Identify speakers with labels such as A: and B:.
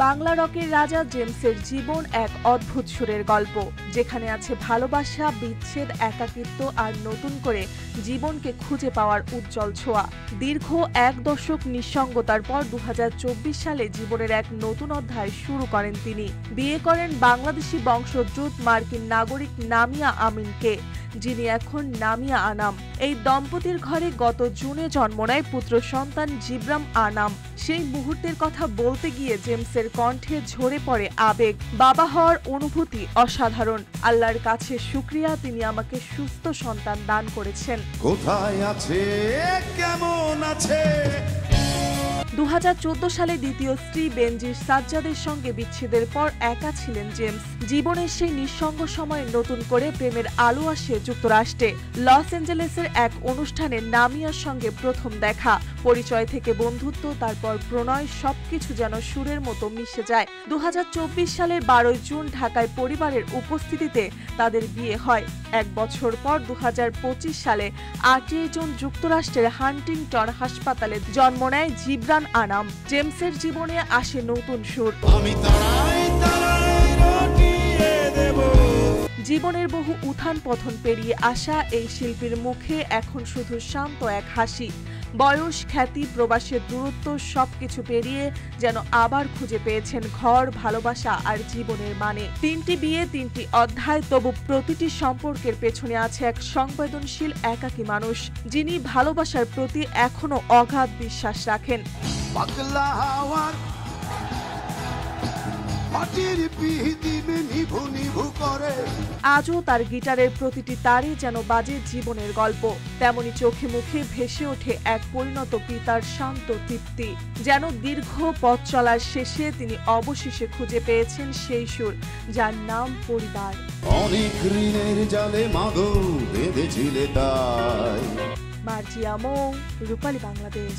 A: বাংলা রকের রাজা জেমসের জীবন এক অদ্ভুত সুরের গল্প, যেখানে আছে ভালোবাসা, বিচ্ছেদ, একাকিত্ব আর নতুন করে জীবনকে খুঁজে পাওয়ার উজ্জ্বল ছোঁয়া। দীর্ঘ এক দশক নিঃসঙ্গতার পর 2024 সালে জীবনের এক নতুন অধ্যায় শুরু করেন তিনি। বিয়ে করেন বাংলাদেশি বংশোদ্ভূত মার্কিন নাগরিক নামিয়া আমিনকে, যিনি এখন নামিয়া আনাম। এই দম্পতির ঘরে গত জুনে জন্ম নেয় পুত্র সন্তান জিব্রাম আনাম। সেই মুহূর্তের কথা বলতে গিয়ে জেমসের কণ্ঠে ঝরে পড়ে আবেগ। বাবা হওয়ার অনুভূতি অসাধারণ। আল্লাহর কাছে শুকরিয়া, তিনি আমাকে সুস্থ সন্তান দান করেছেন।
B: কোথায় আছে, কেমন আছে?
A: 2014 সালে দ্বিতীয় স্ত্রী বেনজির সাজ্জাদের সঙ্গে বিচ্ছেদের পর একা ছিলেন জেমস। জীবনের সেই নিঃসঙ্গ সময়ে নতুন করে প্রেমের আলো আসে যুক্তরাষ্ট্রে। লস অ্যাঞ্জেলেসের এক অনুষ্ঠানে নামিয়ার সঙ্গে প্রথম দেখা। পরিচয় থেকে বন্ধুত্ব, তারপর প্রণয়, সবকিছু যেন সুরের মতো মিশে যায়। 2024 সালের 12 জুন ঢাকায় পরিবারের উপস্থিতিতে তাদের বিয়ে হয়। এক বছর পর 2025 সালে 8 জুন যুক্তরাষ্ট্রের হান্টিংটন হাসপাতালে জন্ম নেয় জিব্রান আনাম। জেমসের জীবনে আসে নতুন সুর। জীবনের বহু উত্থান পতন পেরিয়ে আসা এই শিল্পীর মুখে এখন শুধু শান্ত এক হাসি। বয়স, খ্যাতি, প্রবাসের দূরত্ব সবকিছু পেরিয়ে যেন আবার খুঁজে পেয়েছেন ঘর, ভালোবাসা আর জীবনের মানে। 3টি বিয়ে, 3টি অধ্যায়, তবু প্রতিটি সম্পর্কের পেছনে আছে এক সংবেদনশীল একাকী মানুষ, যিনি ভালোবাসার প্রতি এখনো অগাধ বিশ্বাস রাখেন। আজও তার গিটারের প্রতিটি তারে যেন বাজে জীবনের গল্প। তেমনি চোখে মুখে ভেসে ওঠে এক পরিণত পিতার শান্ত তৃপ্তি। যেন দীর্ঘ পথ চলার শেষে তিনি অবশেষে খুঁজে পেয়েছেন সেই সুর, যার নাম পরিবার।
B: অনেক ঋণের জালে মাগো বেঁধেছিলে তাই।
A: মার্জিয়া মৌ, রূপালী বাংলাদেশ।